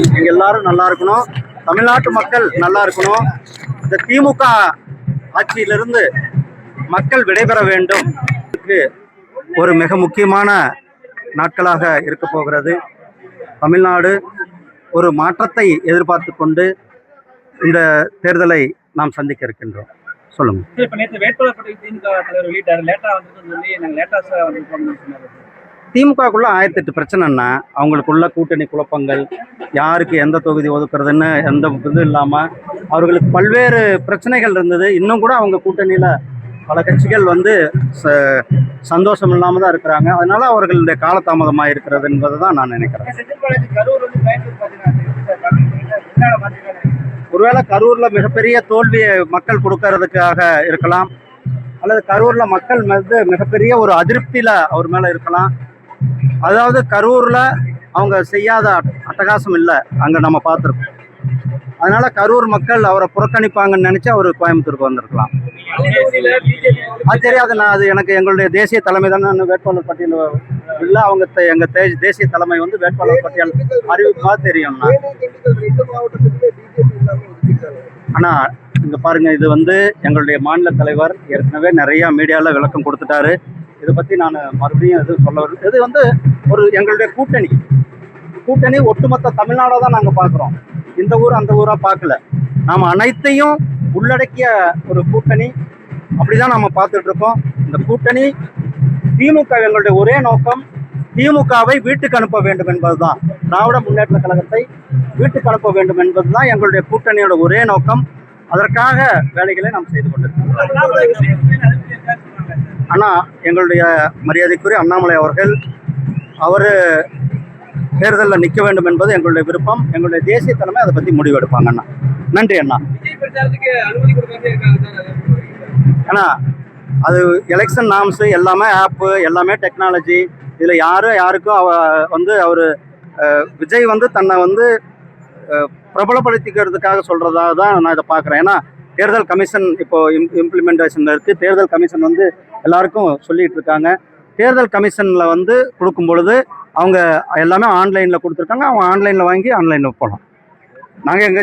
நீங்க எல்லாரும் நல்லா இருக்கணும், தமிழ்நாட்டு மக்கள் நல்லா இருக்கணும். இந்த திமுக ஆட்சியிலிருந்து மக்கள் விடைபெற வேண்டும். ஒரு மிக முக்கியமான நாட்களாக இருக்க போகிறது. தமிழ்நாடு ஒரு மாற்றத்தை எதிர்பார்த்து கொண்டு இந்த தேர்தலை நாம் சந்திக்க இருக்கின்றோம். சொல்லுங்க. திமுகக்குள்ள 1008 பிரச்சனைன்னா அவங்களுக்குள்ள கூட்டணி குழப்பங்கள், யாருக்கு எந்த தொகுதி ஒதுக்குறதுன்னு எந்த இது இல்லாமல் அவர்களுக்கு பல்வேறு பிரச்சனைகள் இருந்தது. இன்னும் கூட அவங்க கூட்டணியில் பல கட்சிகள் சந்தோஷம் இல்லாமல் தான் இருக்கிறாங்க. அதனால அவர்களுடைய காலதாமதமாக இருக்கிறது என்பது தான் நான் நினைக்கிறேன். ஒருவேளை கரூரில் மிகப்பெரிய தோல்வியை மக்கள் கொடுக்கறதுக்காக இருக்கலாம், அல்லது கரூரில் மக்கள் மிகப்பெரிய ஒரு அதிருப்தியில் அவர் மேலே இருக்கலாம். அதாவது கரூரில் அவங்க செய்யாத அட்டகாசம் இல்லை அங்கே நம்ம பார்த்துருக்கோம். அதனால கரூர் மக்கள் அவரை புறக்கணிப்பாங்கன்னு நினச்சி அவர் கோயம்புத்தூருக்கு வந்திருக்கலாம். அது தெரியாது. அது எனக்கு எங்களுடைய தேசிய தலைமை தானே வேட்பாளர் பட்டியல் இல்லை. அவங்க எங்கள் தேசிய தலைமை வேட்பாளர் பட்டியல் அறிவிப்பா தெரியும்னா. ஆனால் இங்கே பாருங்கள், இது எங்களுடைய மாநில தலைவர் ஏற்கனவே நிறையா மீடியாவில் விளக்கம் கொடுத்துட்டாரு. இதை பற்றி நான் மறுபடியும் எதுவும் சொல்ல வரேன். இது ஒரு எங்களுடைய கூட்டணி ஒட்டுமொத்த தமிழ்நாடாக தான் நாங்கள் பார்க்குறோம். இந்த ஊர் அந்த ஊராக பார்க்கல. நாம் அனைத்தையும் உள்ளடக்கிய ஒரு கூட்டணி, அப்படிதான் நம்ம பார்த்துட்டு இருக்கோம். இந்த கூட்டணி திமுக எங்களுடைய ஒரே நோக்கம், திமுகவை வீட்டுக்கு அனுப்ப வேண்டும் என்பதுதான். திராவிட முன்னேற்ற கழகத்தை வீட்டுக்கு அனுப்ப வேண்டும் என்பதுதான் எங்களுடைய கூட்டணியோட ஒரே நோக்கம். அதற்காக வேலைகளை நாம் செய்து கொண்டிருக்கிறோம். ஆனால் எங்களுடைய மரியாதைக்குரிய அண்ணாமலை அவர்கள் தேர்தலில் நிற்க வேண்டும் என்பது எங்களுடைய விருப்பம். எங்களுடைய தேசிய தலைமை அதை பற்றி முடிவெடுப்பாங்க. அண்ணா நன்றி அண்ணா. ஏன்னா அது எலெக்ஷன் நாம்ஸு எல்லாமே ஆப்பு, எல்லாமே டெக்னாலஜி. இதில் யாருக்கும் அவர் விஜய் தன்னை பிரபலப்படுத்திக்கிறதுக்காக சொல்கிறதா தான் நான் இதை பார்க்குறேன். ஏன்னா தேர்தல் கமிஷன் இப்போது இம்ப்ளிமெண்டேஷனில் இருக்குது. தேர்தல் கமிஷன் எல்லாருக்கும் சொல்லிகிட்டு இருக்காங்க. தேர்தல் கமிஷனில் கொடுக்கும் பொழுது அவங்க எல்லாமே ஆன்லைனில் கொடுத்துருக்காங்க. அவங்க ஆன்லைனில் வாங்கி ஆன்லைனில் போகலாம். நாங்கள் எங்கள்